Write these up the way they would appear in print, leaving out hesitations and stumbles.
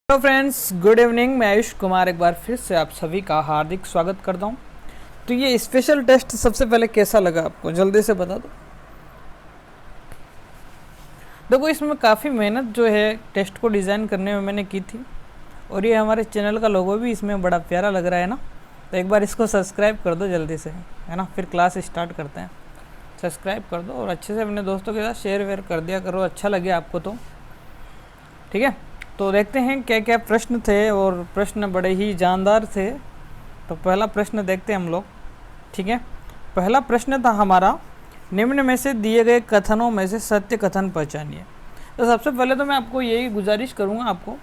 Hello friends, good evening. मैं आयुष कुमार एक बार फिर से आप सभी का हार्दिक स्वागत करता हूं। तो ये स्पेशल टेस्ट सबसे पहले कैसा लगा आपको, जल्दी से बता दो। देखो, इसमें काफ़ी मेहनत जो है टेस्ट को डिज़ाइन करने में मैंने की थी, और ये हमारे चैनल का लोगो भी इसमें बड़ा प्यारा लग रहा है ना। तो एक बार इसको सब्सक्राइब कर दो जल्दी से, है ना। फिर क्लास स्टार्ट करते हैं। सब्सक्राइब कर दो और अच्छे से अपने दोस्तों के साथ शेयर वेयर कर दिया करो, अच्छा लगे आपको तो, ठीक है। तो देखते हैं क्या क्या प्रश्न थे, और प्रश्न बड़े ही जानदार थे। तो पहला प्रश्न देखते हैं हम लोग, ठीक है। पहला प्रश्न था हमारा, निम्न में से दिए गए कथनों में से सत्य कथन पहचानिए। तो सबसे पहले तो मैं आपको यही गुजारिश करूँगा आपको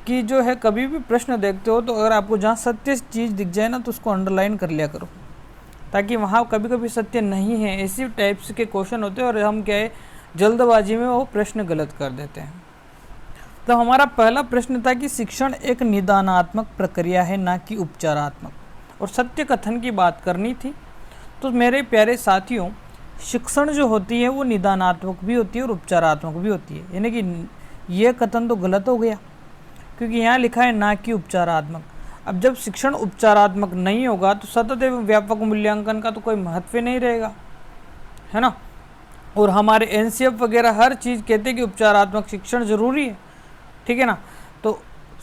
कि जो है कभी भी प्रश्न देखते हो तो अगर आपको जहाँ सत्य चीज़ दिख जाए ना तो उसको अंडरलाइन कर लिया करो, ताकि वहाँ कभी कभी सत्य नहीं है, इसी टाइप्स के क्वेश्चन होते हैं और हम क्या है जल्दबाजी में वो प्रश्न गलत कर देते हैं। तो हमारा पहला प्रश्न था कि शिक्षण एक निदानात्मक प्रक्रिया है, ना कि उपचारात्मक, और सत्य कथन की बात करनी थी। तो मेरे प्यारे साथियों, शिक्षण जो होती है वो निदानात्मक भी होती है और उपचारात्मक भी होती है। यानी कि ये कथन तो गलत हो गया, क्योंकि यहाँ लिखा है ना कि उपचारात्मक। अब जब शिक्षण उपचारात्मक नहीं होगा तो सतत एवं व्यापक मूल्यांकन का तो कोई महत्व नहीं रहेगा, है ना। और हमारे एनसीएफ वगैरह हर चीज़ कहते हैं कि उपचारात्मक शिक्षण जरूरी है, ठीक है ना। तो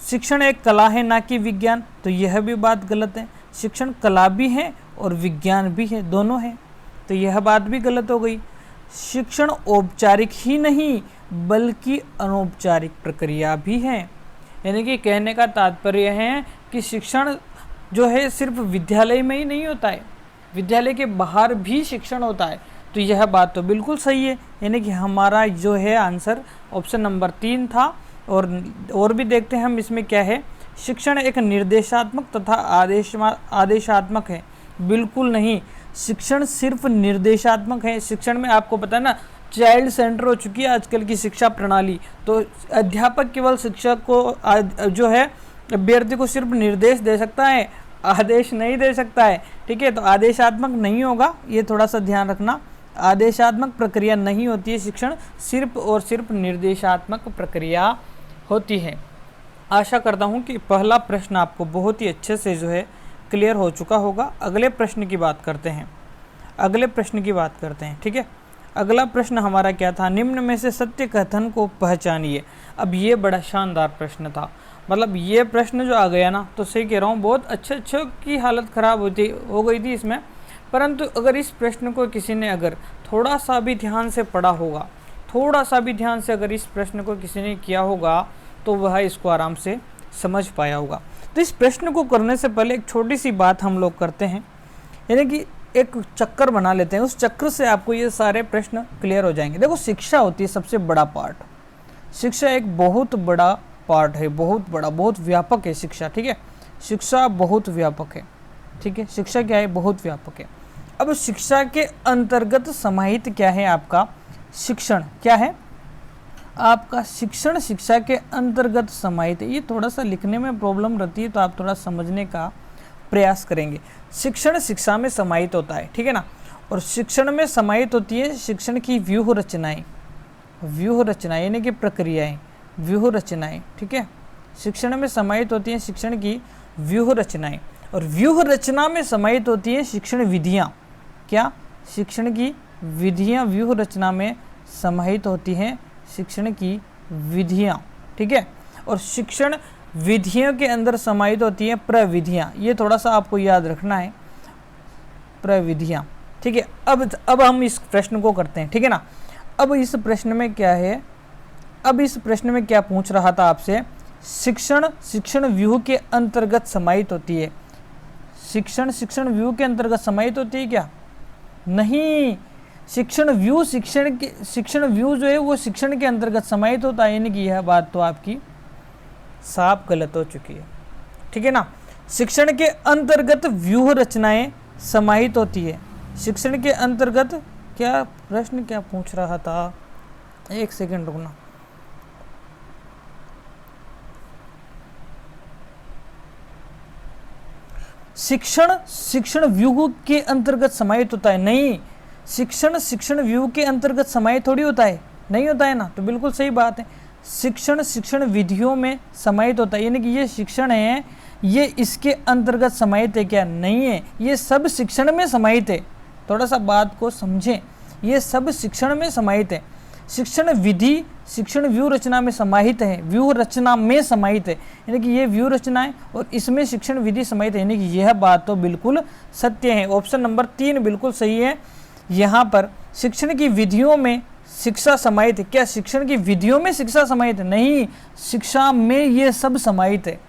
शिक्षण एक कला है, ना कि विज्ञान, तो यह भी बात गलत है। शिक्षण कला भी है और विज्ञान भी है, दोनों है, तो यह बात भी गलत हो गई। शिक्षण औपचारिक ही नहीं बल्कि अनौपचारिक प्रक्रिया भी है। यानी कि कहने का तात्पर्य है कि शिक्षण जो है सिर्फ विद्यालय में ही नहीं होता है, विद्यालय के बाहर भी शिक्षण होता है। तो यह बात तो बिल्कुल सही है। यानी कि हमारा जो है आंसर ऑप्शन नंबर 3 था। और भी देखते हैं हम इसमें क्या है। शिक्षण एक निर्देशात्मक तथा आदेशात्मक है। बिल्कुल नहीं, शिक्षण सिर्फ निर्देशात्मक है। शिक्षण में आपको पता है ना, चाइल्ड सेंटर हो चुकी है आजकल की शिक्षा प्रणाली। तो अध्यापक केवल शिक्षक को जो है अभ्यर्थी को सिर्फ निर्देश दे सकता है, आदेश नहीं दे सकता है, ठीक है। तो आदेशात्मक नहीं होगा, ये थोड़ा सा ध्यान रखना। आदेशात्मक प्रक्रिया नहीं होती है शिक्षण, सिर्फ और सिर्फ निर्देशात्मक प्रक्रिया होती है। आशा करता हूँ कि पहला प्रश्न आपको बहुत ही अच्छे से जो है क्लियर हो चुका होगा। अगले प्रश्न की बात करते हैं, ठीक है। अगला प्रश्न हमारा क्या था, निम्न में से सत्य कथन को पहचानिए। अब ये बड़ा शानदार प्रश्न था, मतलब ये प्रश्न जो आ गया ना, तो सही कह रहा हूँ, बहुत अच्छे की हालत ख़राब हो गई थी इसमें। परंतु अगर इस प्रश्न को किसी ने अगर थोड़ा सा भी ध्यान से पढ़ा होगा, थोड़ा सा भी ध्यान से अगर इस प्रश्न को किसी ने किया होगा, तो वह इसको आराम से समझ पाया होगा। तो इस प्रश्न को करने से पहले एक छोटी सी बात हम लोग करते हैं, यानी कि एक चक्कर बना लेते हैं। उस चक्कर से आपको ये सारे प्रश्न क्लियर हो जाएंगे। देखो, शिक्षा होती है सबसे बड़ा पार्ट। शिक्षा एक बहुत बड़ा पार्ट है, बहुत बड़ा, बहुत व्यापक है शिक्षा, ठीक है। शिक्षा बहुत व्यापक है, ठीक है। शिक्षा क्या है, बहुत व्यापक है। अब शिक्षा के अंतर्गत समाहित क्या है आपका शिक्षण, क्या है आपका शिक्षण, शिक्षा के अंतर्गत समाहित है। ये थोड़ा सा लिखने में प्रॉब्लम रहती है, तो आप थोड़ा समझने का प्रयास करेंगे। शिक्षण शिक्षा में समाहित होता है, ठीक है ना। और शिक्षण में समाहित होती है शिक्षण की व्यूह रचनाएं यानी कि प्रक्रियाएं, व्यूह रचनाएं, ठीक है। शिक्षण में समाहित होती है शिक्षण की व्यूह रचनाएं, और व्यूह रचना में समाहित होती है शिक्षण विधियाँ। क्या, शिक्षण की विधियाँ व्यूह रचना में समाहित होती हैं शिक्षण की विधियाँ, ठीक है। और शिक्षण विधियों के अंदर समाहित होती हैं प्रविधियाँ। ये थोड़ा सा आपको याद रखना है, प्रविधियाँ, ठीक है। अब हम इस प्रश्न को करते हैं, ठीक है ना। अब इस प्रश्न में क्या है, अब इस प्रश्न में क्या पूछ रहा था आपसे, शिक्षण व्यूह के अंतर्गत समाहित होती है। शिक्षण व्यूह के अंतर्गत समाहित होती है क्या, नहीं। शिक्षण व्यू जो है वो शिक्षण के अंतर्गत समाहित होता है। यानी कि यह बात तो आपकी साफ गलत हो चुकी है, ठीक है ना। शिक्षण के अंतर्गत व्यूह रचनाएं समाहित होती है। शिक्षण के अंतर्गत क्या, प्रश्न क्या पूछ रहा था, एक सेकंड रुकना। शिक्षण व्यूह के अंतर्गत समाहित होता है, नहीं। शिक्षण व्यूह के अंतर्गत समाहित थोड़ी होता है, नहीं होता है ना। तो बिल्कुल सही बात है, शिक्षण विधियों में समाहित होता है, यानी कि ये शिक्षण है, ये इसके अंतर्गत समाहित है क्या? नहीं है, ये सब शिक्षण में समाहित है। थोड़ा सा बात को समझें, ये सब शिक्षण में समाहित है। शिक्षण विधि शिक्षण व्यूह रचना में समाहित है, व्यूह रचना में समाहित है, यानी कि ये व्यूह रचना है और इसमें शिक्षण विधि समाहित है, यानी कि यह बात तो बिल्कुल सत्य है। ऑप्शन नंबर 3 बिल्कुल सही है। यहाँ पर शिक्षण की विधियों में शिक्षा समाहित है, क्या शिक्षण की विधियों में शिक्षा समाहित है? नहीं, शिक्षा में ये सब समाहित है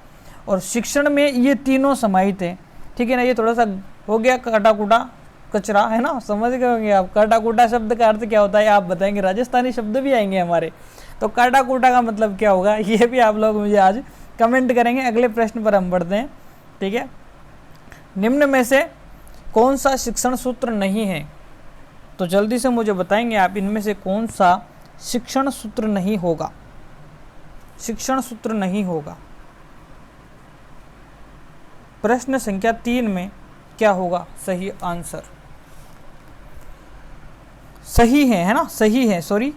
और शिक्षण में ये तीनों समाहित है, ठीक है ना। ये थोड़ा सा हो गया काटा कूटा कचरा, है ना, समझ गए होंगे आप। काटा कूटा शब्द का अर्थ क्या होता है आप बताएंगे, राजस्थानी शब्द भी आएंगे हमारे, तो काटा कूटा का मतलब क्या होगा ये भी आप लोग मुझे आज कमेंट करेंगे। अगले प्रश्न पर हम बढ़ते हैं, ठीक है। निम्न में से कौन सा शिक्षण सूत्र नहीं है? तो जल्दी से मुझे बताएंगे आप, इनमें से कौन सा शिक्षण सूत्र नहीं होगा? शिक्षण सूत्र नहीं होगा। प्रश्न संख्या 3 में क्या होगा सही आंसर? सही है ना, सही है, सॉरी,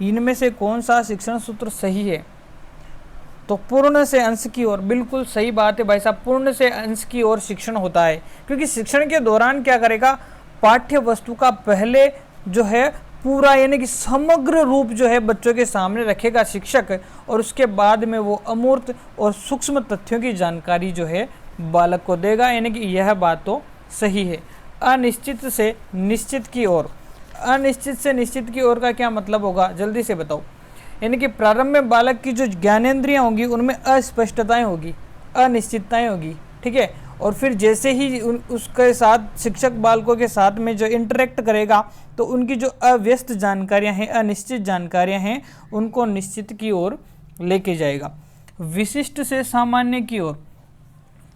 इनमें से कौन सा शिक्षण सूत्र सही है? तो पूर्ण से अंश की ओर, बिल्कुल सही बात है भाई साहब, पूर्ण से अंश की ओर शिक्षण होता है, क्योंकि शिक्षण के दौरान क्या करेगा, पाठ्य वस्तु का पहले जो है पूरा यानी कि समग्र रूप जो है बच्चों के सामने रखेगा शिक्षक, और उसके बाद में वो अमूर्त और सूक्ष्म तथ्यों की जानकारी जो है बालक को देगा, यानी कि यह बात तो सही है। अनिश्चित से निश्चित की ओर, अनिश्चित से निश्चित की ओर का क्या मतलब होगा जल्दी से बताओ? यानी कि प्रारंभ में बालक की जो ज्ञानेंद्रियां होंगी उनमें अस्पष्टताएं होगी, अनिश्चितताएं होगी, ठीक है। और फिर जैसे ही उसके साथ शिक्षक बालकों के साथ में जो इंटरेक्ट करेगा तो उनकी जो अव्यस्त जानकारियां हैं, अनिश्चित जानकारियां हैं, उनको निश्चित की ओर लेके जाएगा। विशिष्ट से सामान्य की ओर,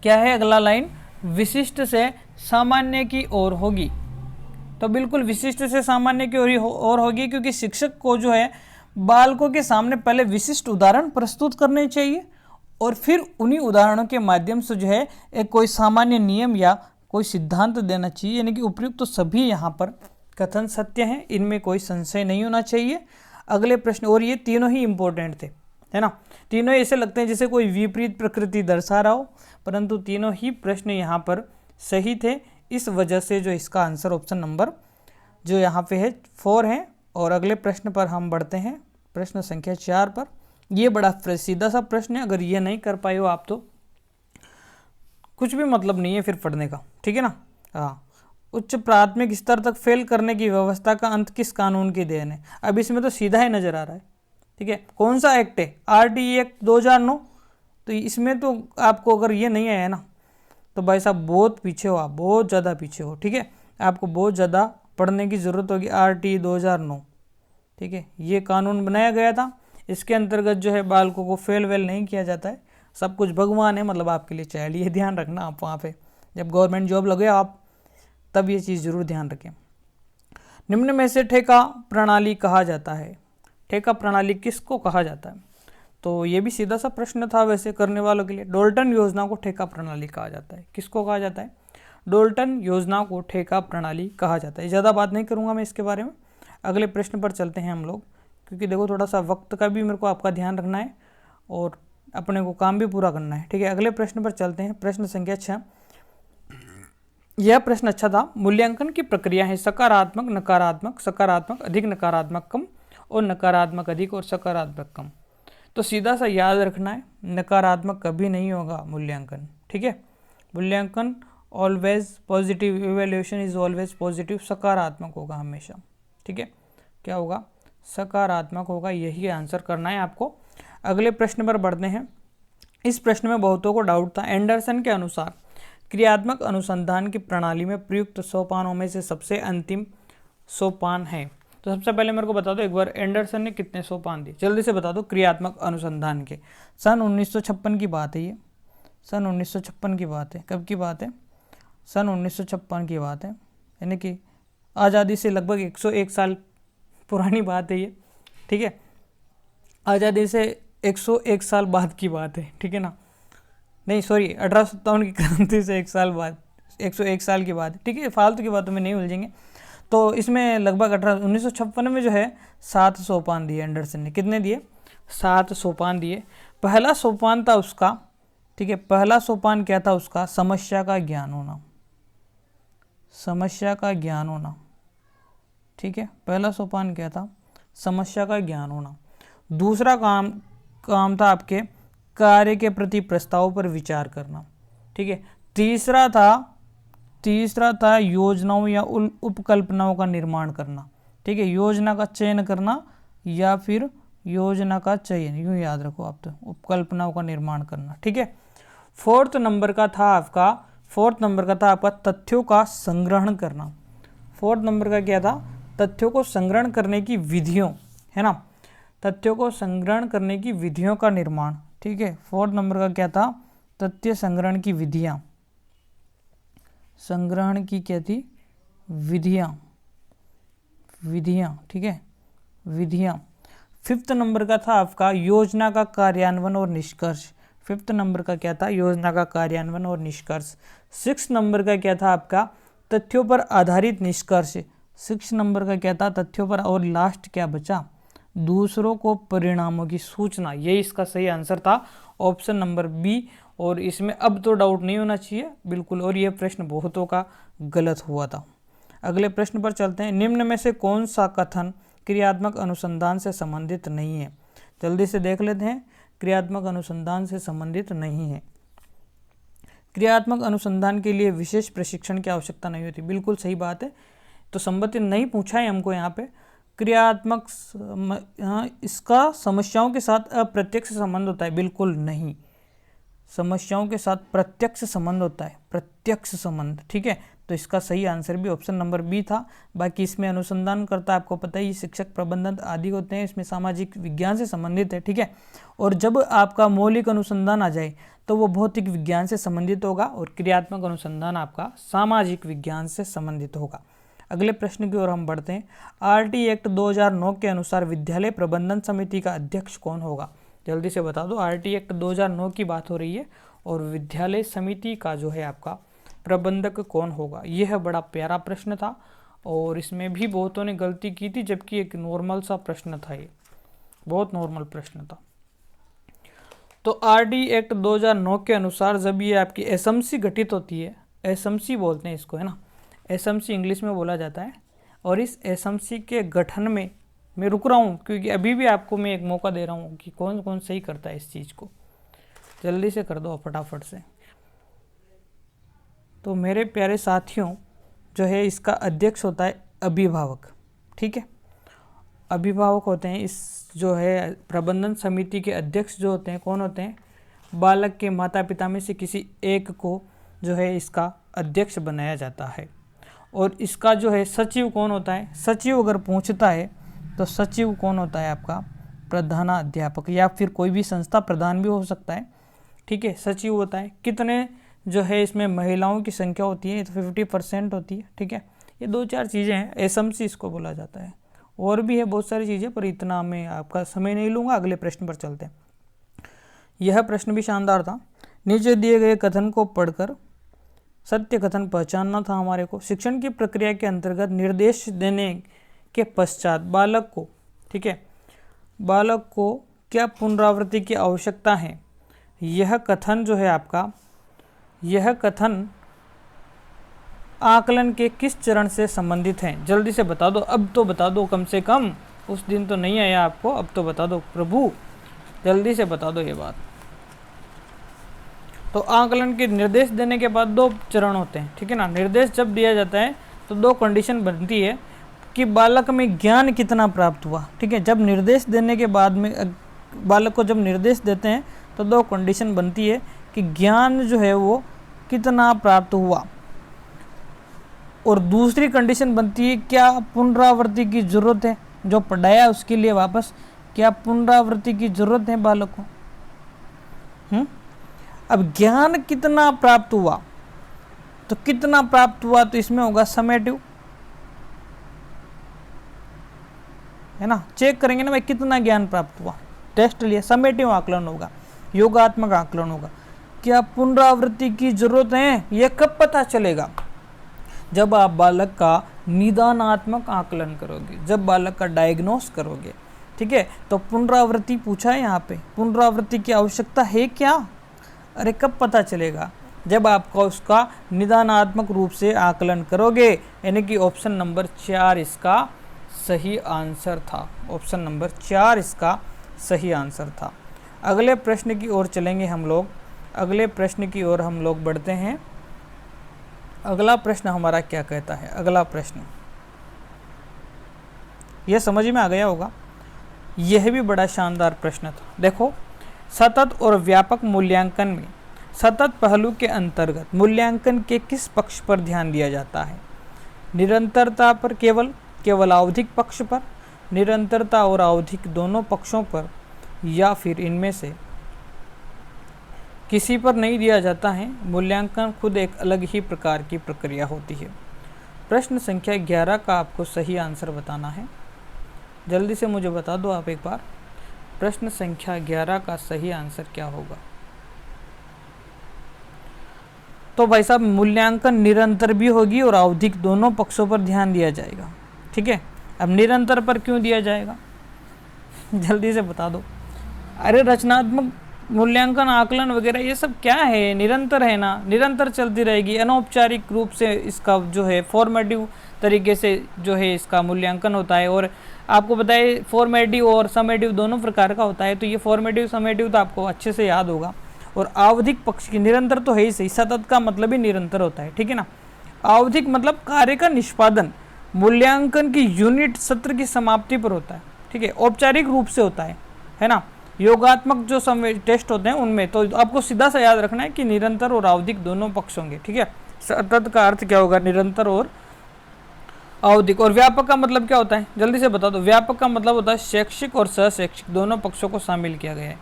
क्या है अगला लाइन? विशिष्ट से सामान्य की ओर होगी, तो बिल्कुल विशिष्ट से सामान्य की ओर होगी, क्योंकि शिक्षक को जो है बालकों के सामने पहले विशिष्ट उदाहरण प्रस्तुत करने चाहिए और फिर उन्हीं उदाहरणों के माध्यम से जो है एक कोई सामान्य नियम या कोई सिद्धांत देना चाहिए, यानी कि उपयुक्त तो सभी यहाँ पर कथन सत्य हैं, इनमें कोई संशय नहीं होना चाहिए। अगले प्रश्न, और ये तीनों ही इम्पोर्टेंट थे, है ना, तीनों ऐसे लगते हैं जैसे कोई विपरीत प्रकृति दर्शा रहा हो, परंतु तीनों ही प्रश्न यहाँ पर सही थे। इस वजह से जो इसका आंसर ऑप्शन नंबर जो यहाँ पे है 4 है। और अगले प्रश्न पर हम बढ़ते हैं, प्रश्न संख्या 4 पर। ये बड़ा सीधा सा प्रश्न है, अगर ये नहीं कर पाए हो आप तो कुछ भी मतलब नहीं है फिर पढ़ने का, ठीक है ना। हाँ, उच्च प्राथमिक स्तर तक फेल करने की व्यवस्था का अंत किस कानून की देन है? अब इसमें तो सीधा ही नजर आ रहा है, ठीक है। कौन सा एक्ट है? RTE act 2009। तो इसमें तो आपको अगर ये नहीं आया ना तो भाई साहब बहुत पीछे हो आप, बहुत ज़्यादा पीछे हो, ठीक है। आपको बहुत ज़्यादा पढ़ने की ज़रूरत होगी। RTE 2009, ठीक है, ये कानून बनाया गया था, इसके अंतर्गत जो है बालकों को फेल वेल नहीं किया जाता है, सब कुछ भगवान है मतलब आपके लिए चाइल्ड, ये ध्यान रखना आप वहाँ पे जब गवर्नमेंट जॉब लगे आप तब ये चीज़ जरूर ध्यान रखें। निम्न में से ठेका प्रणाली कहा जाता है, ठेका प्रणाली किसको कहा जाता है? तो ये भी सीधा सा प्रश्न था वैसे करने वालों के लिए। डोल्टन योजना को ठेका प्रणाली कहा जाता है, किसको कहा जाता है? डोल्टन योजना को ठेका प्रणाली कहा जाता है। ज़्यादा बात नहीं करूँगा मैं इसके बारे में, अगले प्रश्न पर चलते हैं हम लोग, क्योंकि देखो थोड़ा सा वक्त का भी मेरे को आपका ध्यान रखना है और अपने को काम भी पूरा करना है, ठीक है। अगले प्रश्न पर चलते हैं, प्रश्न संख्या 6। यह प्रश्न अच्छा था। मूल्यांकन की प्रक्रिया है सकारात्मक, नकारात्मक, सकारात्मक अधिक, नकारात्मक कम, और नकारात्मक अधिक और सकारात्मक कम। तो सीधा सा याद रखना है, नकारात्मक कभी नहीं होगा मूल्यांकन, ठीक है। मूल्यांकन always positive, evaluation is always positive, सकारात्मक होगा हमेशा, ठीक है। क्या होगा? सकारात्मक होगा, यही आंसर करना है आपको। अगले प्रश्न पर बढ़ते हैं। इस प्रश्न में बहुतों को डाउट था। एंडरसन के अनुसार क्रियात्मक अनुसंधान की प्रणाली में प्रयुक्त सोपानों में से सबसे अंतिम सोपान है। तो सबसे पहले मेरे को बता दो एक बार, एंडरसन ने कितने सोपान दिए? जल्दी से बता दो क्रियात्मक अनुसंधान के। सन 1956 की बात है ये, सन 1956 की बात है। कब की बात है? सन 1956 की बात है, यानी कि आज़ादी से लगभग 101 साल पुरानी बात है ये, ठीक है। आज़ादी से 101 साल बाद की बात है, ठीक है ना। नहीं सॉरी, 1857 की क्रांति से 1 साल बाद, 101 साल की बात है, ठीक है। फालतू की बातों में नहीं उलझेंगे। तो इसमें लगभग 1956 में जो है 7 सोपान दिए एंडरसन ने। कितने दिए? 7 सोपान दिए। पहला सोपान था उसका, ठीक है, पहला सोपान क्या था उसका, समस्या का ज्ञान होना, समस्या का ज्ञान होना, ठीक है, पहला सोपान क्या था, समस्या का ज्ञान होना। दूसरा काम था आपके कार्य के प्रति प्रस्ताव पर विचार करना, ठीक है। तीसरा था योजनाओं या उपकल्पनाओं का निर्माण करना, ठीक है, योजना का चयन करना या फिर योजना का चयन, यूं याद रखो आप, तो उपकल्पनाओं का निर्माण करना, ठीक है। फोर्थ नंबर का था आपका तथ्यों का संग्रहण करना। फोर्थ नंबर का क्या था, तथ्यों को संग्रहण करने की विधियों, है ना, तथ्यों को संग्रहण करने की विधियों का निर्माण, ठीक है। फोर्थ नंबर का क्या था, तथ्य संग्रहण की विधियां, संग्रहण की क्या थी, विधियां, ठीक है, विधियां। फिफ्थ नंबर का था आपका योजना का कार्यान्वयन और निष्कर्ष। फिफ्थ नंबर का क्या था, योजना का कार्यान्वयन और निष्कर्ष। 6 नंबर का क्या था आपका, तथ्यों पर आधारित निष्कर्ष। 6 नंबर का क्या था, तथ्यों पर, और लास्ट क्या बचा, दूसरों को परिणामों की सूचना। यही इसका सही आंसर था, ऑप्शन नंबर बी। और इसमें अब तो डाउट नहीं होना चाहिए बिल्कुल, और यह प्रश्न बहुतों का गलत हुआ था। अगले प्रश्न पर चलते हैं। निम्न में से कौन सा कथन क्रियात्मक अनुसंधान से संबंधित नहीं है, जल्दी से देख लेते हैं। क्रियात्मक अनुसंधान से संबंधित नहीं है। क्रियात्मक अनुसंधान के लिए विशेष प्रशिक्षण की आवश्यकता नहीं होती, बिल्कुल सही बात है। तो संबंधित नहीं पूछा है हमको यहाँ पे। क्रियात्मक इसका समस्याओं के साथ अप्रत्यक्ष संबंध होता है, बिल्कुल नहीं, समस्याओं के साथ प्रत्यक्ष संबंध होता है, प्रत्यक्ष संबंध, ठीक है। तो इसका सही आंसर भी ऑप्शन नंबर बी था। बाकी इसमें अनुसंधान करता है, आपको पता ही, शिक्षक, प्रबंधन आदि होते हैं, इसमें सामाजिक विज्ञान से संबंधित है, ठीक है। और जब आपका मौलिक अनुसंधान आ जाए तो वो भौतिक विज्ञान से संबंधित होगा, और क्रियात्मक अनुसंधान आपका सामाजिक विज्ञान से संबंधित होगा। अगले प्रश्न की ओर हम बढ़ते हैं। आरटी एक्ट 2009 के अनुसार विद्यालय प्रबंधन समिति का अध्यक्ष कौन होगा, जल्दी से बता दो। आरटी एक्ट 2009 की बात हो रही है, और विद्यालय समिति का जो है आपका प्रबंधक कौन होगा। यह बड़ा प्यारा प्रश्न था, और इसमें भी बहुतों ने गलती की थी, जबकि एक नॉर्मल सा प्रश्न था, ये बहुत नॉर्मल प्रश्न था। तो आरटी एक्ट 2009 के अनुसार जब ये आपकी एसएमसी गठित होती है, एसएमसी बोलते हैं इसको, है ना, एसएमसी इंग्लिश में बोला जाता है। और इस एसएमसी के गठन में मैं रुक रहा हूँ, क्योंकि अभी भी आपको मैं एक मौका दे रहा हूँ कि कौन कौन सही करता है इस चीज़ को, जल्दी से कर दो फटाफट से। तो मेरे प्यारे साथियों, जो है इसका अध्यक्ष होता है अभिभावक, ठीक है, अभिभावक होते हैं इस जो है प्रबंधन समिति के अध्यक्ष जो होते हैं, कौन होते हैं, बालक के माता पिता में से किसी एक को जो है इसका अध्यक्ष बनाया जाता है। और इसका जो है सचिव कौन होता है, सचिव अगर पूछता है तो सचिव कौन होता है आपका, प्रधानाध्यापक, या फिर कोई भी संस्था प्रधान भी हो सकता है, ठीक है, सचिव होता है। कितने जो है इसमें महिलाओं की संख्या होती है, तो 50% होती है, ठीक है। ये 2-4 चीज़ें हैं, एसएमसी इसको बोला जाता है, और भी है बहुत सारी चीज़ें, पर इतना मैं आपका समय नहीं लूँगा। अगले प्रश्न पर चलते हैं। यह प्रश्न भी शानदार था। नीचे दिए गए कथन को पढ़कर सत्य कथन पहचानना था हमारे को। शिक्षण की प्रक्रिया के अंतर्गत निर्देश देने के पश्चात बालक को, ठीक है, बालक को क्या पुनरावृत्ति की आवश्यकता है, यह कथन जो है आपका, यह कथन आकलन के किस चरण से संबंधित है, जल्दी से बता दो। अब तो बता दो, कम से कम उस दिन तो नहीं आया आपको, अब तो बता दो प्रभु, जल्दी से बता दो ये बात। तो आकलन के निर्देश देने के बाद 2 चरण होते हैं, ठीक है ना। निर्देश जब दिया जाता है तो 2 कंडीशन बनती है कि बालक में ज्ञान कितना प्राप्त हुआ, ठीक है। जब निर्देश देने के बाद में बालक को जब निर्देश देते हैं तो 2 कंडीशन बनती है कि ज्ञान जो है वो कितना प्राप्त हुआ, और दूसरी कंडीशन बनती है क्या पुनरावृत्ति की जरूरत है, जो पढ़ाया उसके लिए वापस क्या पुनरावृत्ति की जरूरत है बालक को। अब ज्ञान कितना प्राप्त हुआ, तो कितना प्राप्त हुआ, तो इसमें होगा समेटिव, है ना। चेक करेंगे ना भाई कितना ज्ञान प्राप्त हुआ, टेस्ट लिया, समेटिव आकलन होगा, योगात्मक आकलन होगा। क्या पुनरावृत्ति की जरूरत है, यह कब पता चलेगा, जब आप बालक का निदानात्मक आकलन करोगे, जब बालक का डायग्नोस करोगे, ठीक है। तो पुनरावृत्ति पूछा है यहाँ पे, पुनरावृत्ति की आवश्यकता है क्या? अरे कब पता चलेगा? जब आपको उसका निदानात्मक रूप से आकलन करोगे, यानी कि ऑप्शन नंबर 4 इसका सही आंसर था। ऑप्शन नंबर 4 इसका सही आंसर था। अगले प्रश्न की ओर चलेंगे हम लोग। अगले प्रश्न की ओर हम लोग बढ़ते हैं। अगला प्रश्न हमारा क्या कहता है? अगला प्रश्न यह समझ में आ गया होगा, यह भी बड़ा शानदार प्रश्न था। देखो, सतत और व्यापक मूल्यांकन में सतत पहलू के अंतर्गत मूल्यांकन के किस पक्ष पर ध्यान दिया जाता है? निरंतरता पर, केवल आवधिक पक्ष पर, निरंतरता और आवधिक दोनों पक्षों पर, या फिर इनमें से किसी पर नहीं दिया जाता है? मूल्यांकन खुद एक अलग ही प्रकार की प्रक्रिया होती है। प्रश्न संख्या 11 का आपको सही आंसर बताना है। जल्दी से मुझे बता दो आप एक बार, प्रश्न संख्या 11 का सही आंसर क्या होगा? तो भाई साहब, मूल्यांकन निरंतर भी होगी और आवधिक दोनों पक्षों पर ध्यान दिया जाएगा। ठीक है, अब निरंतर पर क्यों दिया जाएगा? जल्दी से बता दो। अरे रचनात्मक मूल्यांकन, आकलन वगैरह ये सब क्या है? निरंतर है ना, निरंतर चलती रहेगी। अनौपचारिक रूप से इसका जो है फॉर्मेटिव तरीके से जो है इसका मूल्यांकन होता है। और आपको बताए फॉर्मेटिव और समेटिव दोनों प्रकार का होता है। तो ये फॉर्मेटिव समेटिव तो आपको अच्छे से याद होगा। और आवधिक पक्ष की, निरंतर तो है ही सही, सतत का मतलब ही निरंतर होता है, ठीक है ना। आवधिक मतलब कार्य का निष्पादन मूल्यांकन की यूनिट सत्र की समाप्ति पर होता है, ठीक है, औपचारिक रूप से होता है ना। योगात्मक जो समय टेस्ट होते हैं उनमें तो आपको सीधा सा याद रखना है कि निरंतर और आवधिक दोनों पक्ष होंगे, ठीक है। सतत का अर्थ क्या होगा? निरंतर और आवधिक। और व्यापक का मतलब क्या होता है? जल्दी से बता दो। व्यापक का मतलब होता है शैक्षिक और सहशैक्षिक दोनों पक्षों को शामिल किया गया है।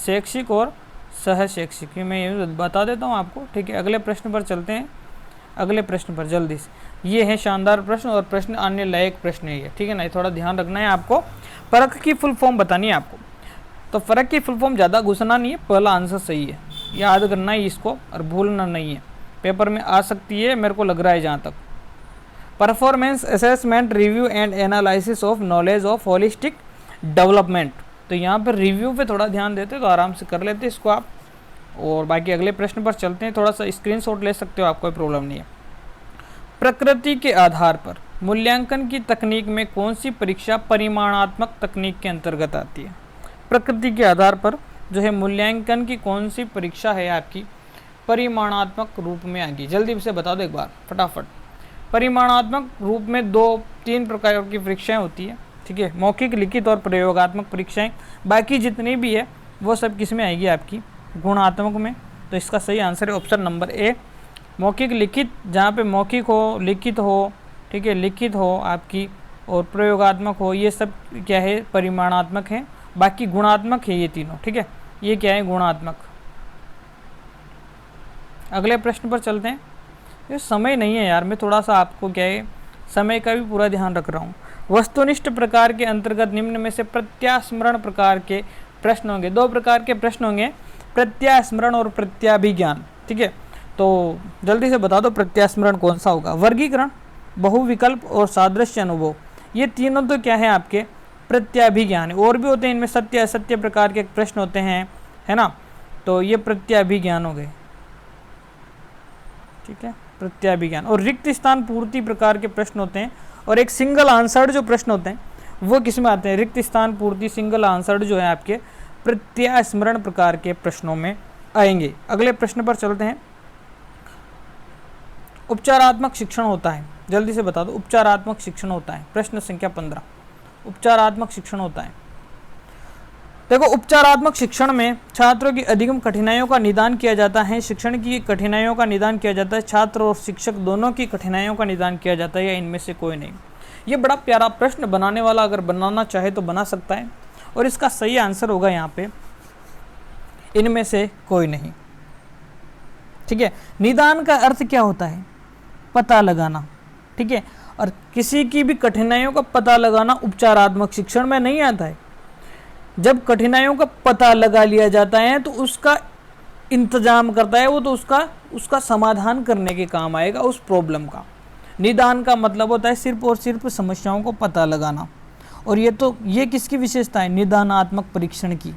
शैक्षिक और सहशैक्षिक, मैं ये बता देता हूँ आपको, ठीक है। अगले प्रश्न पर चलते हैं। अगले प्रश्न पर जल्दी से, ये है शानदार प्रश्न और प्रश्न आने लायक प्रश्न है ये, ठीक है ना। थोड़ा ध्यान रखना है आपको। फर्क की फुल फॉर्म बतानी है आपको। तो फर्क की फुल फॉर्म ज़्यादा घुसना नहीं है, पहला आंसर सही है, याद करना है इसको और भूलना नहीं है। पेपर में आ सकती है मेरे को लग रहा है जहाँ तक। Performance assessment review and analysis of knowledge of holistic development. तो यहाँ पर रिव्यू पे थोड़ा ध्यान देते तो आराम से कर लेते इसको आप। और बाकी अगले प्रश्न पर चलते हैं। थोड़ा सा स्क्रीनशॉट ले सकते हो आप, कोई प्रॉब्लम नहीं है। प्रकृति के आधार पर मूल्यांकन की तकनीक में कौन सी परीक्षा परिमाणात्मक तकनीक के अंतर्गत आती है? प्रकृति के आधार पर जो है मूल्यांकन की कौन सी परीक्षा है आपकी परिमाणात्मक रूप में आएगी? जल्दी से बता दो एक बार फटाफट। परिमाणात्मक रूप में 2-3 प्रकार की परीक्षाएं होती है, ठीक है। मौखिक, लिखित और प्रयोगात्मक परीक्षाएं। बाकी जितनी भी है वो सब किस में आएगी? आपकी गुणात्मक में। तो इसका सही आंसर है ऑप्शन नंबर ए, मौखिक लिखित। जहाँ पे मौखिक हो, लिखित हो, ठीक है, लिखित हो आपकी और प्रयोगात्मक हो, ये सब क्या है? परिमाणात्मक है। बाकी गुणात्मक है ये तीनों, ठीक है। ये क्या है? गुणात्मक। अगले प्रश्न पर चलते हैं। ये समय नहीं है यार, मैं थोड़ा सा आपको क्या है समय का भी पूरा ध्यान रख रहा हूँ। वस्तुनिष्ठ प्रकार के अंतर्गत निम्न में से प्रत्यास्मरण प्रकार के प्रश्न होंगे। 2 प्रकार के प्रश्न होंगे, प्रत्यास्मरण और प्रत्याभिज्ञान, ठीक है। तो जल्दी से बता दो प्रत्यास्मरण कौन सा होगा? वर्गीकरण, बहुविकल्प और सादृश्य अनुभव, ये तीनों तो क्या है? आपके प्रत्याभिज्ञान। और भी होते हैं इनमें, सत्य असत्य प्रकार के प्रश्न होते हैं, है ना। तो ये प्रत्याभिज्ञान हो गए, ठीक है, प्रत्याभिज्ञान। और रिक्त स्थान पूर्ति प्रकार के प्रश्न होते हैं। और एक सिंगल आंसर्ड जो प्रश्न होते हैं वो किस में आते हैं? रिक्त स्थान पूर्ति, सिंगल आंसर्ड जो है आपके प्रत्यास्मरण प्रकार के प्रश्नों में आएंगे। अगले प्रश्न पर चलते हैं। उपचारात्मक शिक्षण होता है, जल्दी से बता दो। उपचारात्मक शिक्षण होता है, प्रश्न संख्या 15। उपचारात्मक शिक्षण होता है। देखो, उपचारात्मक शिक्षण में छात्रों की अधिगम कठिनाइयों का निदान किया जाता है। शिक्षण की कठिनाइयों का निदान किया जाता है। छात्र और शिक्षक दोनों की कठिनाइयों का निदान किया जाता है, या इनमें से कोई नहीं? ये बड़ा प्यारा प्रश्न, बनाने वाला अगर बनाना चाहे तो बना सकता है। और इसका सही आंसर होगा यहाँ पे इनमें से कोई नहीं, ठीक है। निदान का अर्थ क्या होता है? पता लगाना, ठीक है। और किसी की भी कठिनाइयों का पता लगाना उपचारात्मक शिक्षण में नहीं आता है। जब कठिनाइयों का पता लगा लिया जाता है तो उसका इंतजाम करता है वो, तो उसका समाधान करने के काम आएगा उस प्रॉब्लम का। निदान का मतलब होता है सिर्फ और सिर्फ समस्याओं को पता लगाना। और ये किसकी विशेषता है? निदानात्मक परीक्षण की।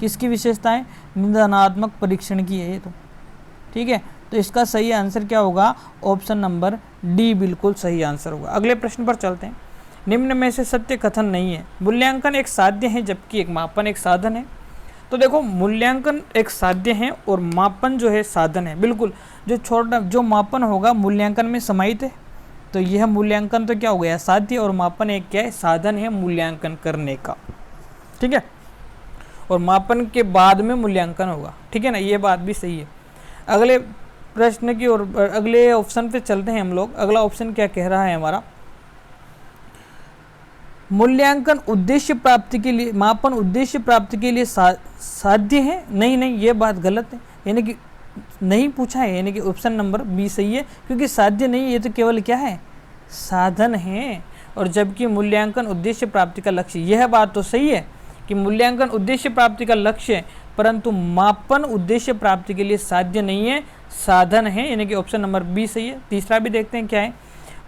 किसकी विशेषता है? निदानात्मक परीक्षण की है ये तो, ठीक है। तो इसका सही आंसर क्या होगा? ऑप्शन नंबर डी बिल्कुल सही आंसर होगा। अगले प्रश्न पर चलते हैं। निम्न में से सत्य कथन नहीं है। मूल्यांकन एक साध्य है जबकि एक मापन एक साधन है। तो देखो, मूल्यांकन एक साध्य है और मापन जो है साधन है। बिल्कुल, जो मापन होगा मूल्यांकन में समाहित है। तो यह मूल्यांकन तो क्या हो गया? साध्य, और मापन एक क्या है? साधन है मूल्यांकन करने का, ठीक है। और मापन के बाद में मूल्यांकन होगा, ठीक है ना, ये बात भी सही है। अगले प्रश्न की और अगले ऑप्शन पे चलते हैं हम लोग। अगला ऑप्शन क्या कह रहा है हमारा? मूल्यांकन उद्देश्य प्राप्ति के लिए, मापन उद्देश्य प्राप्ति के लिए साध्य है। नहीं, ये बात गलत है, यानी कि नहीं पूछा है, यानी कि ऑप्शन नंबर बी सही है, क्योंकि साध्य नहीं, ये तो केवल क्या है? साधन है। और जबकि मूल्यांकन उद्देश्य प्राप्ति का लक्ष्य, यह बात तो सही है कि मूल्यांकन उद्देश्य प्राप्ति का लक्ष्य है, परंतु मापन उद्देश्य प्राप्ति के लिए साध्य नहीं है, साधन है, यानी कि ऑप्शन नंबर बी सही है। तीसरा भी देखते हैं क्या है।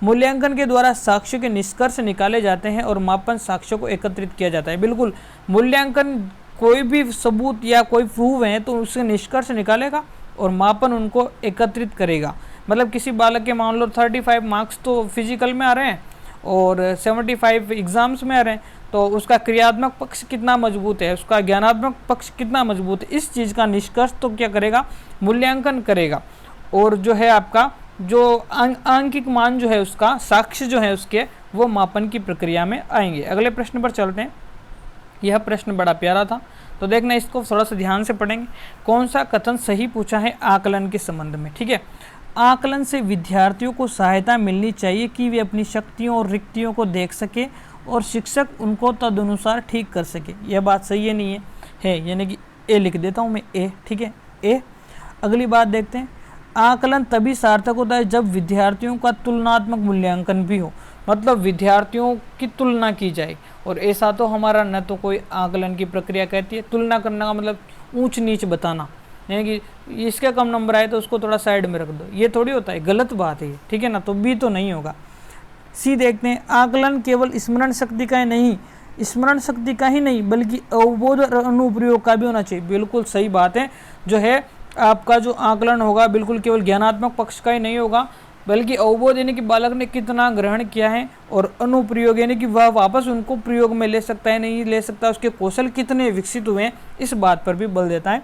मूल्यांकन के द्वारा साक्ष्य के निष्कर्ष निकाले जाते हैं और मापन साक्ष्यों को एकत्रित किया जाता है। बिल्कुल, मूल्यांकन कोई भी सबूत या कोई प्रूफ है तो उससे निष्कर्ष निकालेगा और मापन उनको एकत्रित करेगा। मतलब किसी बालक के मान लो 35 मार्क्स तो फिजिकल में आ रहे हैं और 75 एग्जाम्स में आ रहे हैं, तो उसका क्रियात्मक पक्ष कितना मजबूत है, उसका ज्ञानात्मक पक्ष कितना मजबूत है, इस चीज़ का निष्कर्ष तो क्या करेगा? मूल्यांकन करेगा। और जो है आपका जो आंकिक मान जो है, उसका साक्ष्य जो है उसके, वो मापन की प्रक्रिया में आएंगे। अगले प्रश्न पर चलते हैं। यह प्रश्न बड़ा प्यारा था, तो देखना इसको थोड़ा सा ध्यान से पढ़ेंगे। कौन सा कथन सही पूछा है आकलन के संबंध में, ठीक है। आकलन से विद्यार्थियों को सहायता मिलनी चाहिए कि वे अपनी शक्तियों और रिक्तियों को देख सके और शिक्षक उनको तदनुसार ठीक कर सके। यह बात सही है नहीं है, यानी कि ए लिख देता हूँ मैं, ए, ठीक है, ए। अगली बात देखते हैं। आकलन तभी सार्थक होता है जब विद्यार्थियों का तुलनात्मक मूल्यांकन भी हो, मतलब विद्यार्थियों की तुलना की जाए। और ऐसा तो हमारा न तो कोई आकलन की प्रक्रिया कहती है। तुलना करने का मतलब ऊंच नीच बताना, यानी कि इसके कम नंबर आए तो उसको थोड़ा साइड में रख दो, ये थोड़ी होता है, गलत बात है ये, ठीक है ना। तो बी तो नहीं होगा। सी देखते हैं। आकलन केवल स्मरण शक्ति का ही नहीं, स्मरण शक्ति का ही नहीं बल्कि अवबोध और अनुप्रयोग का भी होना चाहिए। बिल्कुल सही बात है। जो है आपका जो आकलन होगा बिल्कुल केवल ज्ञानात्मक पक्ष का ही नहीं होगा, बल्कि अवबोध यानी कि बालक ने कितना ग्रहण किया है, और अनुप्रयोग यानी कि वह वापस उनको प्रयोग में ले सकता है नहीं ले सकता, उसके कौशल कितने विकसित हुए हैं, इस बात पर भी बल देता है।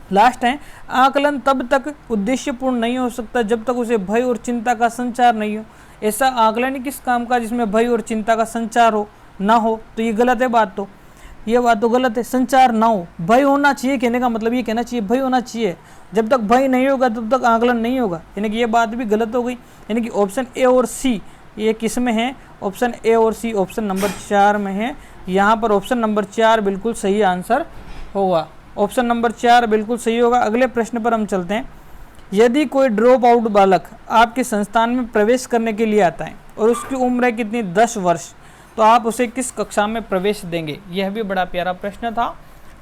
लास्ट है, आकलन तब तक उद्देश्यपूर्ण नहीं हो सकता जब तक उसे भय और चिंता का संचार नहीं हो। ऐसा आकलन किस काम का जिसमें भय और चिंता का संचार हो ना हो, तो ये गलत है बात, तो ये बात तो गलत है। संचार ना हो, भय होना चाहिए, कहने का मतलब ये कहना चाहिए भय होना चाहिए। जब तक भय नहीं होगा तब तक आकलन नहीं होगा, यानी कि ये बात भी गलत हो गई। यानी कि ऑप्शन ए और सी ये किस में है? ऑप्शन ए और सी ऑप्शन नंबर 4 में है। यहाँ पर ऑप्शन नंबर 4 बिल्कुल सही आंसर होगा। ऑप्शन नंबर 4 बिल्कुल सही होगा। अगले प्रश्न पर हम चलते हैं। यदि कोई ड्रॉप आउट बालक आपके संस्थान में प्रवेश करने के लिए आता है और उसकी उम्र है कितनी? 10 वर्ष, तो आप उसे किस कक्षा में प्रवेश देंगे? यह भी बड़ा प्यारा प्रश्न था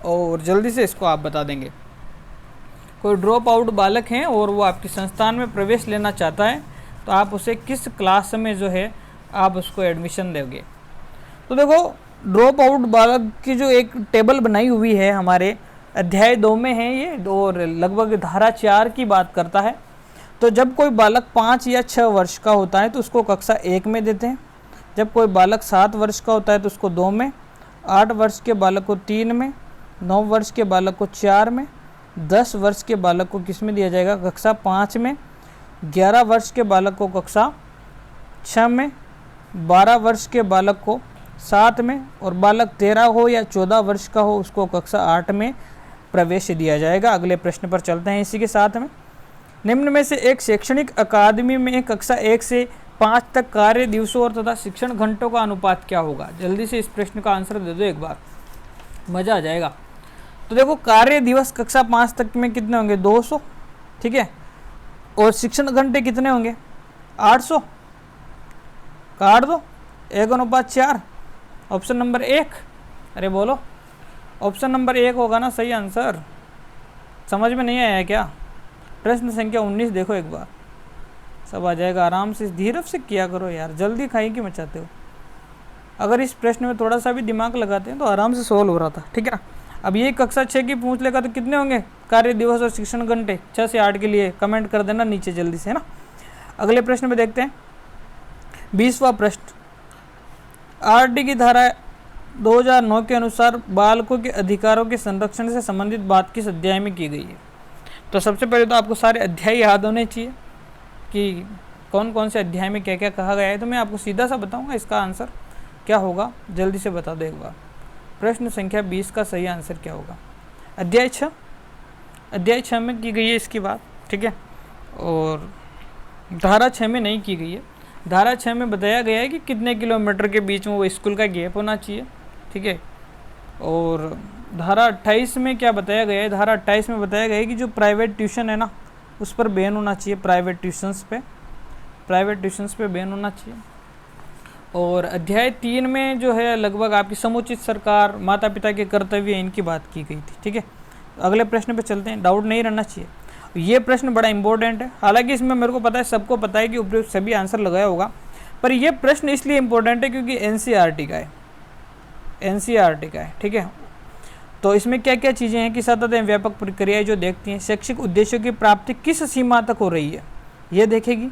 और जल्दी से इसको आप बता देंगे। कोई ड्रॉप आउट बालक हैं और वो आपके संस्थान में प्रवेश लेना चाहता है, तो आप उसे किस क्लास में जो है आप उसको एडमिशन दोगे? तो देखो, ड्रॉप आउट बालक की जो एक टेबल बनाई हुई है हमारे अध्याय 2 में है ये, और लगभग धारा 4 की बात करता है। तो जब कोई बालक 5 या 6 वर्ष का होता है तो उसको कक्षा 1 में देते हैं। जब कोई बालक 7 वर्ष का होता है तो उसको 2 में, 8 वर्ष के बालक को 3 में, 9 वर्ष के बालक को 4 में, 10 वर्ष के बालक को किस में दिया जाएगा? कक्षा 5 में, 11 वर्ष के बालक को कक्षा 6 में, 12 वर्ष के बालक को 7 में, और बालक 13 हो या 14 वर्ष का हो उसको कक्षा 8 में प्रवेश दिया जाएगा। अगले प्रश्न पर चलते हैं इसी के साथ में। निम्न में से एक शैक्षणिक अकादमी में कक्षा 1 से 5 तक कार्य दिवसों और तथा शिक्षण घंटों का अनुपात क्या होगा? जल्दी से इस प्रश्न का आंसर दे दो एक बार, मज़ा आ जाएगा। तो देखो, कार्य दिवस कक्षा 5 तक में कितने होंगे? 200, ठीक है। और शिक्षण घंटे कितने होंगे? 800। काट दो, 1:4। ऑप्शन नंबर 1, अरे बोलो, ऑप्शन नंबर 1 होगा ना सही आंसर। समझ में नहीं आया क्या? प्रश्न संख्या 19 देखो एक बार, सब आ जाएगा। आराम से धीरज से किया करो यार, जल्दी खाई क्यों मचाते हो? अगर इस प्रश्न में थोड़ा सा भी दिमाग लगाते हैं तो आराम से सॉल्व हो रहा था, ठीक है ना। अब ये कक्षा 6 की पूछ लेगा तो कितने होंगे कार्य दिवस और शिक्षण घंटे, 6 से 8 के लिए कमेंट कर देना नीचे जल्दी से, है ना। अगले प्रश्न में देखते हैं 20वां प्रश्न, आरटी की धारा 2009 के अनुसार बालकों के अधिकारों के संरक्षण से संबंधित बात किस अध्याय में की गई है। तो सबसे पहले तो आपको सारे अध्याय याद होने चाहिए कि कौन कौन से अध्याय में क्या क्या कहा गया है। तो मैं आपको सीधा सा बताऊंगा इसका आंसर क्या होगा, जल्दी से बता दो एक बार। प्रश्न संख्या 20 का सही आंसर क्या होगा, अध्याय 6, अध्याय 6 में की गई है इसकी बात, ठीक है। और धारा 6 में नहीं की गई है। धारा 6 में बताया गया है कि कितने किलोमीटर के बीच में वो स्कूल का गैप होना चाहिए, ठीक है। और धारा 28 में क्या बताया गया है, धारा 28 में बताया गया है कि जो प्राइवेट ट्यूशन है ना उस पर बैन होना चाहिए, प्राइवेट ट्यूशन्स पे बैन होना चाहिए। और अध्याय 3 में जो है लगभग आपकी समुचित सरकार, माता पिता के कर्तव्य, इनकी बात की गई थी, ठीक है। अगले प्रश्न पे चलते हैं, डाउट नहीं रहना चाहिए। ये प्रश्न बड़ा इंपॉर्टेंट है, हालांकि इसमें मेरे को पता है, सबको पता है कि उपयुक्त सभी आंसर लगाया होगा, पर यह प्रश्न इसलिए इंपॉर्टेंट है क्योंकि एनसीईआरटी का है, ठीक है। तो इसमें क्या क्या चीज़ें हैं कि सतत एवं व्यापक प्रक्रियाएं जो देखती हैं, शैक्षिक उद्देश्यों की प्राप्ति किस सीमा तक हो रही है ये देखेगी,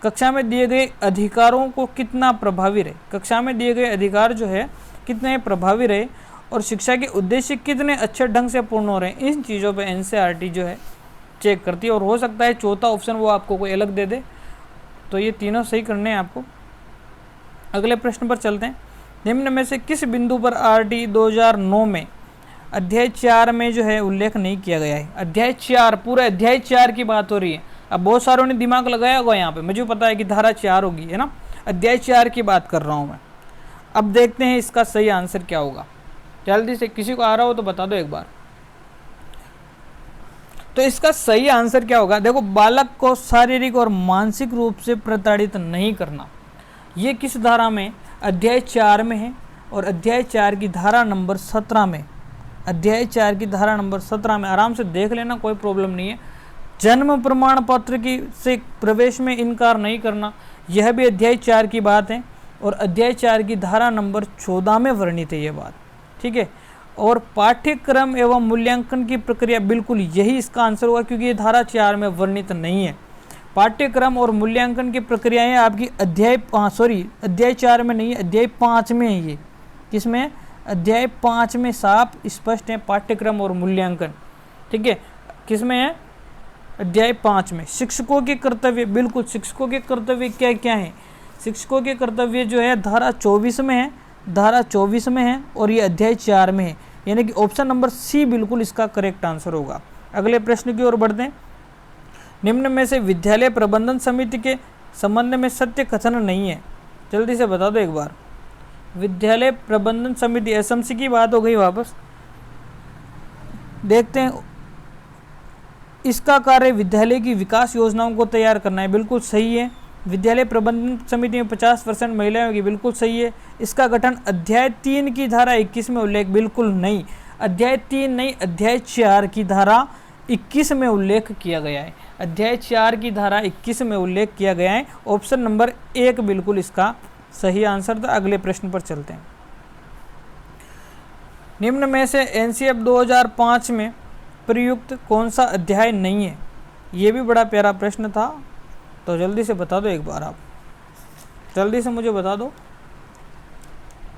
कक्षा में दिए गए अधिकारों को कितना प्रभावी रहे, कक्षा में दिए गए अधिकार जो है कितने प्रभावी रहे, और शिक्षा के उद्देश्य कितने अच्छे ढंग से पूर्ण हो रहे हैं। इन चीज़ों पे एनसीईआरटी जो है चेक करती है। और हो सकता है चौथा ऑप्शन वो आपको कोई अलग दे दे, तो ये तीनों सही करने हैं आपको। अगले प्रश्न पर चलते हैं, निम्न में से किस बिंदु पर आरटी 2009 में अध्याय 4 में जो है उल्लेख नहीं किया गया है। अध्याय 4, पूरे अध्याय 4 की बात हो रही है। अब बहुत सारों ने दिमाग लगाया होगा यहाँ पे, मुझे पता है कि धारा 4 होगी, है ना। अध्याय 4 की बात कर रहा हूँ मैं। अब देखते हैं इसका सही आंसर क्या होगा, जल्दी से किसी को आ रहा हो तो बता दो एक बार। तो इसका सही आंसर क्या होगा, देखो, बालक को शारीरिक और मानसिक रूप से प्रताड़ित नहीं करना, ये किस धारा में, अध्याय 4 में है। और अध्याय 4 की धारा नंबर 17 में, अध्याय 4 की धारा नंबर 17 में, आराम से देख लेना, कोई प्रॉब्लम नहीं है। जन्म प्रमाण पत्र की से प्रवेश में इनकार नहीं करना, यह भी अध्याय 4 की बात है। और अध्याय 4 की धारा नंबर 14 में वर्णित है ये बात, ठीक है। और पाठ्यक्रम एवं मूल्यांकन की प्रक्रिया, बिल्कुल यही इसका आंसर होगा क्योंकि ये धारा 4 में वर्णित नहीं है। पाठ्यक्रम और मूल्यांकन की प्रक्रियाएं आपकी अध्याय 4 में नहीं है, अध्याय 5 में है। ये किसमें, अध्याय 5 में साफ स्पष्ट है पाठ्यक्रम और मूल्यांकन, ठीक है। किसमें है, अध्याय 5 में। शिक्षकों के कर्तव्य, बिल्कुल शिक्षकों के कर्तव्य क्या क्या हैं, शिक्षकों के कर्तव्य जो है धारा 24 में है, धारा 24 में है, और ये अध्याय 4 में है, यानी कि ऑप्शन नंबर सी बिल्कुल इसका करेक्ट आंसर होगा। अगले प्रश्न की ओर बढ़ते हैं, निम्न में से विद्यालय प्रबंधन समिति के संबंध में सत्य कथन नहीं है, जल्दी से बता दो एक बार। विद्यालय प्रबंधन समिति, एसएमसी की बात हो गई वापस। देखते हैं, इसका कार्य विद्यालय की विकास योजनाओं को तैयार करना है, बिल्कुल सही है। विद्यालय प्रबंधन समिति में 50% महिलाएं होगी, बिल्कुल सही है। इसका गठन अध्याय 3 की धारा 21 में उल्लेख, बिल्कुल नहीं, अध्याय 3 नहीं, अध्याय 4 की धारा 21 में उल्लेख किया गया है, अध्याय 4 की धारा 21 में उल्लेख किया गया है। ऑप्शन नंबर 1 बिल्कुल इसका सही आंसर था। अगले प्रश्न पर चलते हैं, निम्न में से एनसीएफ 2005 में प्रयुक्त कौन सा अध्याय नहीं है, ये भी बड़ा प्यारा प्रश्न था, तो जल्दी से बता दो एक बार, आप जल्दी से मुझे बता दो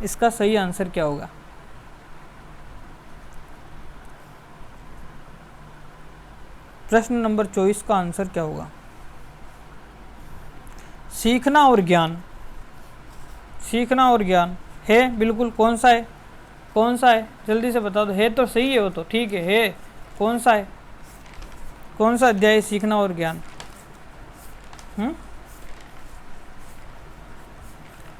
इसका सही आंसर क्या होगा। प्रश्न नंबर 24 का आंसर क्या होगा, सीखना और ज्ञान, सीखना और ज्ञान है, बिल्कुल। कौन सा है, कौन सा है, जल्दी से बता दो। है तो सही है, वो तो ठीक है, कौन सा है, कौन सा अध्याय, सीखना और ज्ञान,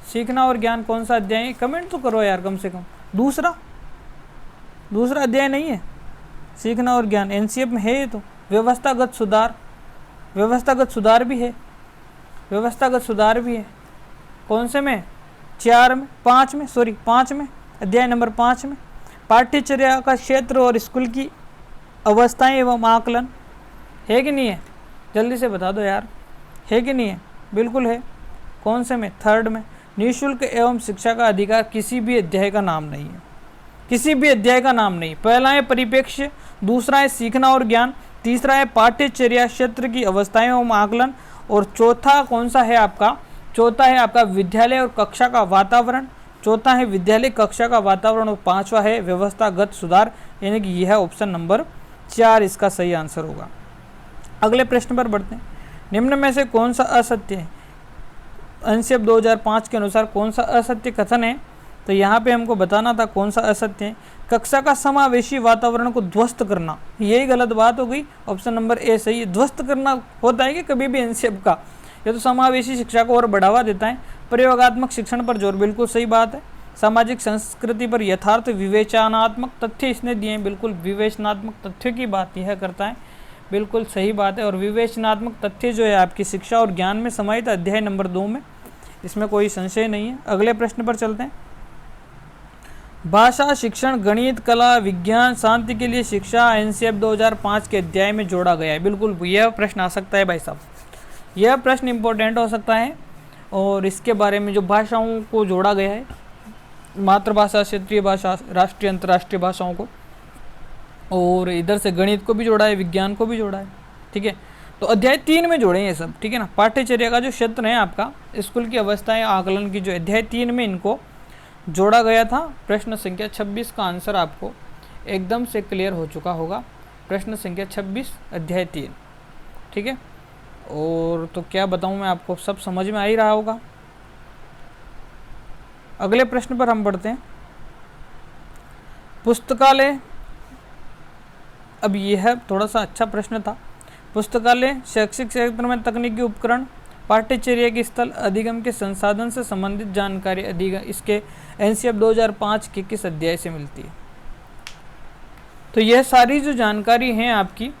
सीखना और ज्ञान कौन सा अध्याय है, कमेंट तो करो यार कम से कम। दूसरा अध्याय नहीं है सीखना और ज्ञान, एनसीएफ में है ये तो। व्यवस्थागत सुधार, व्यवस्थागत सुधार भी है, व्यवस्थागत सुधार भी है, कौन से में, 4 में, 5 में, सॉरी 5 में, अध्याय नंबर 5 में। पाठ्यचर्या का क्षेत्र और स्कूल की अवस्थाएं एवं आकलन, है कि नहीं है, जल्दी से बता दो यार, है कि नहीं है, बिल्कुल है। कौन से में, 3rd में। निःशुल्क एवं शिक्षा का अधिकार किसी भी अध्याय का नाम नहीं है, किसी भी अध्याय का नाम नहीं। पहला है परिप्रेक्ष्य, दूसरा है सीखना और ज्ञान, तीसरा है पाठ्यचर्या क्षेत्र की अवस्थाएं एवं आकलन, और चौथा कौन सा है आपका, चौथा है आपका विद्यालय और कक्षा का वातावरण, चौथा है विद्यालय कक्षा का वातावरण, और पांचवा है व्यवस्थागत सुधार, यानी कि यह ऑप्शन नंबर 4 इसका सही आंसर होगा। अगले प्रश्न पर बढ़ते हैं। निम्न में से कौन सा असत्य है, एनसीएफ 2005 के अनुसार कौन सा असत्य कथन है, तो यहाँ पे हमको बताना था कौन सा असत्य है। कक्षा का समावेशी वातावरण को ध्वस्त करना, यही गलत बात हो गई, ऑप्शन नंबर ए सही है। ध्वस्त करना होता है कि कभी भी एनसीएफ का, ये तो समावेशी शिक्षा को और बढ़ावा देता है। प्रयोगात्मक शिक्षण पर जोर, बिल्कुल सही बात है। सामाजिक संस्कृति पर यथार्थ विवेचनात्मक तथ्य इसने दिए हैं, बिल्कुल विवेचनात्मक तथ्यों की बात यह करता है, बिल्कुल सही बात है। और विवेचनात्मक तथ्य जो है आपकी शिक्षा और ज्ञान में समाहित अध्याय नंबर 2 में, इसमें कोई संशय नहीं है। अगले प्रश्न पर चलते हैं। भाषा शिक्षण, गणित, कला, विज्ञान, शांति के लिए शिक्षा एनसीएफ 2005 के अध्याय में जोड़ा गया है। बिल्कुल यह प्रश्न आ सकता है भाई साहब, यह प्रश्न इंपॉर्टेंट हो सकता है। और इसके बारे में जो भाषाओं को जोड़ा गया है, मातृभाषा, क्षेत्रीय भाषा, राष्ट्रीय अंतर्राष्ट्रीय भाषाओं को, और इधर से गणित को भी जोड़ा है, विज्ञान को भी जोड़ा है, ठीक है। तो अध्याय 3 में जोड़े हैं ये सब, ठीक है ना। पाठ्यचर्या का जो क्षेत्र है आपका, स्कूल की अवस्थाएं, आकलन की, जो अध्याय 3 में इनको जोड़ा गया था। प्रश्न संख्या 26 का आंसर आपको एकदम से क्लियर हो चुका होगा। प्रश्न संख्या 26 अध्याय 3, ठीक है। और तो क्या बताऊं मैं आपको, सब समझ में आ ही रहा होगा। अगले प्रश्न पर हम बढ़ते हैं। पुस्तकालय, अब यह थोड़ा सा अच्छा प्रश्न था। पुस्तकालय शैक्षिक क्षेत्र में तकनीकी उपकरण, पाठ्यचर्या के स्थल, अधिगम के संसाधन से संबंधित जानकारी अधिगम इसके एनसीएफ 2005 के किस अध्याय से मिलती है। तो यह सारी जो जानकारी है आपकी,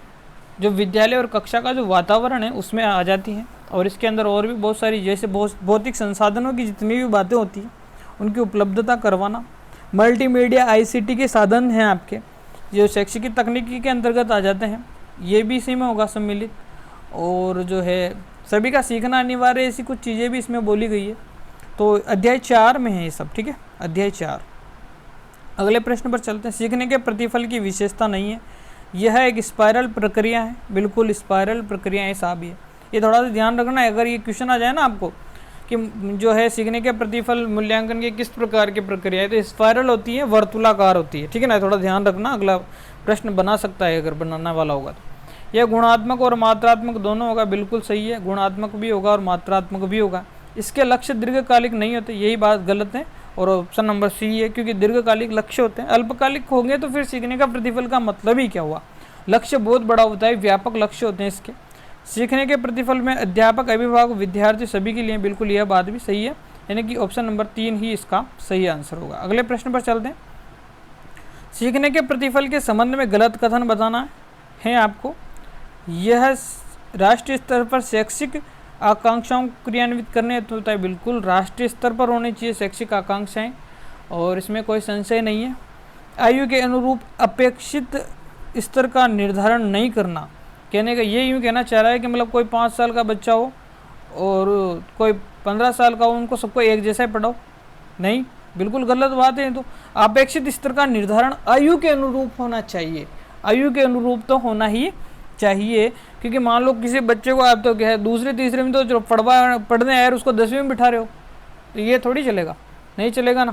जो विद्यालय और कक्षा का जो वातावरण है उसमें आ जाती है। और इसके अंदर और भी बहुत सारी, जैसे भौतिक संसाधनों की जितनी भी बातें होती हैं उनकी उपलब्धता करवाना, मल्टीमीडिया आईसीटी के साधन हैं आपके, जो शैक्षिक तकनीकी के अंतर्गत आ जाते हैं, ये भी इसी में होगा सम्मिलित। और जो है सभी का सीखना अनिवार्य, ऐसी कुछ चीज़ें भी इसमें बोली गई है। तो अध्याय 4 में है ये सब, ठीक है, अध्याय 4। अगले प्रश्न पर चलते हैं। सीखने के प्रतिफल की विशेषता नहीं है, यह एक स्पाइरल प्रक्रिया है, बिल्कुल स्पाइरल प्रक्रिया ऐसा भी है। ये थोड़ा सा ध्यान रखना है, अगर ये क्वेश्चन आ जाए ना आपको कि जो है सीखने के प्रतिफल मूल्यांकन की किस प्रकार की प्रक्रिया है, तो स्पाइरल होती है, वर्तुलाकार होती है, ठीक है ना, थोड़ा ध्यान रखना, अगला प्रश्न बना सकता है अगर बनाने वाला होगा तो। यह गुणात्मक और मात्रात्मक दोनों होगा, बिल्कुल सही है, गुणात्मक भी होगा और मात्रात्मक भी होगा। इसके लक्ष्य दीर्घकालिक नहीं होते, यही बात गलत है, और ऑप्शन नंबर सी है, क्योंकि दीर्घकालिक लक्ष्य होते हैं। अल्पकालिक होंगे तो फिर सीखने का प्रतिफल का मतलब ही क्या हुआ। लक्ष्य बहुत बड़ा होता है, व्यापक लक्ष्य होते हैं इसके। सीखने के प्रतिफल में अध्यापक, अभिभावक, विद्यार्थी सभी के लिए, बिल्कुल यह बात भी सही है, यानी कि ऑप्शन नंबर 3 ही इसका सही आंसर होगा। अगले प्रश्न पर चलते हैं। सीखने के प्रतिफल के संबंध में गलत कथन बताना है आपको। यह राष्ट्रीय स्तर पर शैक्षिक आकांक्षाओं को क्रियान्वित करने हेतु होता है, बिल्कुल राष्ट्रीय स्तर पर होनी चाहिए शैक्षिक आकांक्षाएं, और इसमें कोई संशय नहीं है। आयु के अनुरूप अपेक्षित स्तर का निर्धारण नहीं करना, कहने का ये यूँ कहना चाह रहा है कि मतलब कोई 5 साल का बच्चा हो और कोई 15 साल का हो, उनको सबको एक जैसा ही पढ़ाओ, नहीं, बिल्कुल गलत बात है। तो अपेक्षित स्तर का निर्धारण आयु के अनुरूप होना चाहिए, आयु के अनुरूप तो होना ही चाहिए। क्योंकि मान लो किसी बच्चे को आप तो क्या है दूसरे तीसरे में तो जो पढ़ने आए उसको 10वीं में बिठा रहे हो, तो ये थोड़ी चलेगा, नहीं चलेगा ना।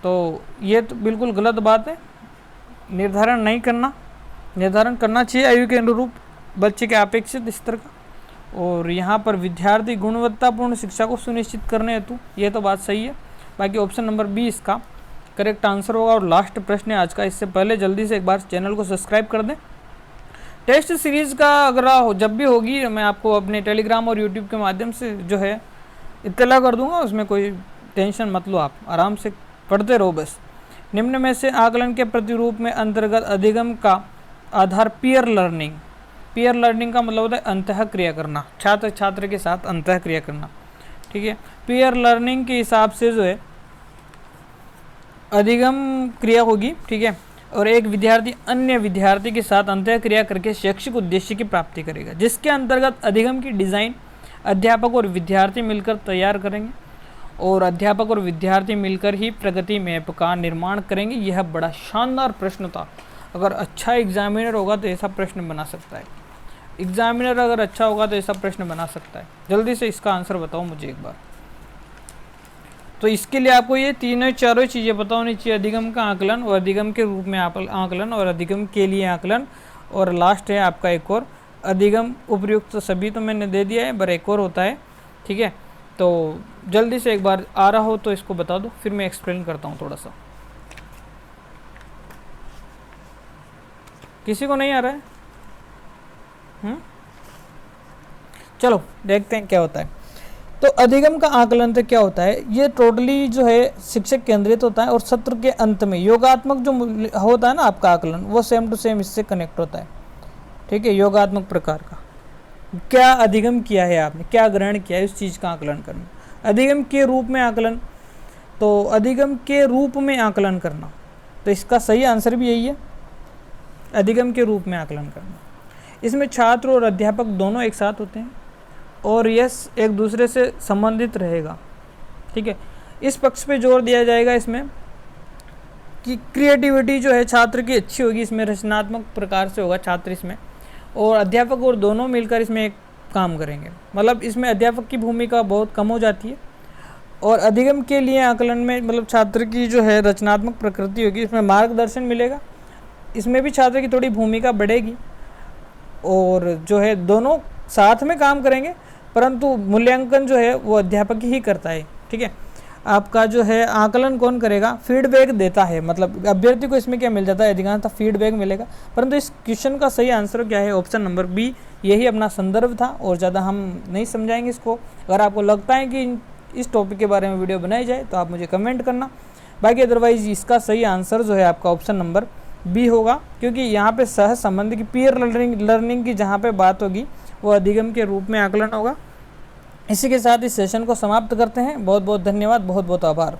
तो ये तो बिल्कुल गलत बात है, निर्धारण नहीं करना, निर्धारण करना चाहिए आयु के अनुरूप बच्चे के अपेक्षित स्तर का। और यहाँ पर विद्यार्थी गुणवत्तापूर्ण शिक्षा को सुनिश्चित करने हेतु, ये तो बात सही है। बाकी ऑप्शन नंबर बी इसका करेक्ट आंसर होगा। और लास्ट प्रश्न है आज का, इससे पहले जल्दी से एक बार चैनल को सब्सक्राइब कर दें। टेस्ट सीरीज़ का अगर जब भी होगी मैं आपको अपने टेलीग्राम और यूट्यूब के माध्यम से जो है इत्तला कर दूंगा, उसमें कोई टेंशन मत लो, आप आराम से पढ़ते रहो बस। निम्न में से आकलन के प्रतिरूप में अंतर्गत अधिगम का आधार पीयर लर्निंग, पीयर लर्निंग का मतलब होता है अंतः क्रिया करना, छात्र छात्र के साथ अंतः क्रिया करना, ठीक है। पीयर लर्निंग के हिसाब से जो है अधिगम क्रिया होगी, ठीक है, और एक विद्यार्थी अन्य विद्यार्थी के साथ अंतः क्रिया करके शैक्षिक उद्देश्य की प्राप्ति करेगा, जिसके अंतर्गत अधिगम की डिज़ाइन अध्यापक और विद्यार्थी मिलकर तैयार करेंगे। और अध्यापक और विद्यार्थी मिलकर ही प्रगति मैप का निर्माण करेंगे। यह बड़ा शानदार प्रश्न था। अगर अच्छा एग्जामिनर होगा तो ऐसा प्रश्न बना सकता है, एग्जामिनर अगर अच्छा होगा तो ऐसा प्रश्न बना सकता है। जल्दी से इसका आंसर बताओ मुझे एक बार। तो इसके लिए आपको ये तीनों चारों चीज़ें पता होनी चाहिए, अधिगम का आकलन और अधिगम के रूप में आकलन और अधिगम के लिए आकलन, और लास्ट है आपका एक और अधिगम उपयुक्त। तो सभी तो मैंने दे दिया है, पर एक और होता है, ठीक है। तो जल्दी से एक बार आ रहा हो तो इसको बता दो, फिर मैं एक्सप्लेन करता हूँ थोड़ा सा। किसी को नहीं आ रहा है? चलो देखते हैं क्या होता है। तो अधिगम का आकलन तो क्या होता है, ये टोटली जो है शिक्षक केंद्रित होता है और सत्र के अंत में योगात्मक जो होता है ना आपका आकलन, वो सेम टू सेम इससे कनेक्ट होता है, ठीक है। योगात्मक प्रकार का क्या अधिगम किया है आपने, क्या ग्रहण किया है, उस चीज़ का आकलन करना। अधिगम के रूप में आकलन, तो अधिगम के रूप में आकलन करना, तो इसका सही आंसर भी यही है, अधिगम के रूप में आकलन करना। इसमें छात्र और अध्यापक दोनों एक साथ होते हैं और यह एक दूसरे से संबंधित रहेगा, ठीक है। इस पक्ष पे जोर दिया जाएगा इसमें कि क्रिएटिविटी जो है छात्र की अच्छी होगी, इसमें रचनात्मक प्रकार से होगा छात्र इसमें, और अध्यापक और दोनों मिलकर इसमें एक काम करेंगे। मतलब इसमें अध्यापक की भूमिका बहुत कम हो जाती है, और अधिगम के लिए आकलन में मतलब छात्र की जो है रचनात्मक प्रकृति होगी, इसमें मार्गदर्शन मिलेगा, इसमें भी छात्र की थोड़ी भूमिका बढ़ेगी, और जो है दोनों साथ में काम करेंगे, परंतु मूल्यांकन जो है वो अध्यापक ही करता है, ठीक है। आपका जो है आकलन कौन करेगा, फीडबैक देता है, मतलब अभ्यर्थी को इसमें क्या मिल जाता है, अधिकांशतः फीडबैक मिलेगा। परंतु इस क्वेश्चन का सही आंसर क्या है, ऑप्शन नंबर बी, यही अपना संदर्भ था, और ज़्यादा हम नहीं समझाएंगे इसको। अगर आपको लगता है कि इस टॉपिक के बारे में वीडियो बनाई जाए तो आप मुझे कमेंट करना, बाकी अदरवाइज इसका सही आंसर जो है आपका ऑप्शन नंबर बी होगा, क्योंकि यहाँ पे सह संबंध की पीयर लर्निंग की जहाँ पे बात होगी वो अधिगम के रूप में आकलन होगा। इसी के साथ इस सेशन को समाप्त करते हैं। बहुत बहुत धन्यवाद, बहुत बहुत आभार।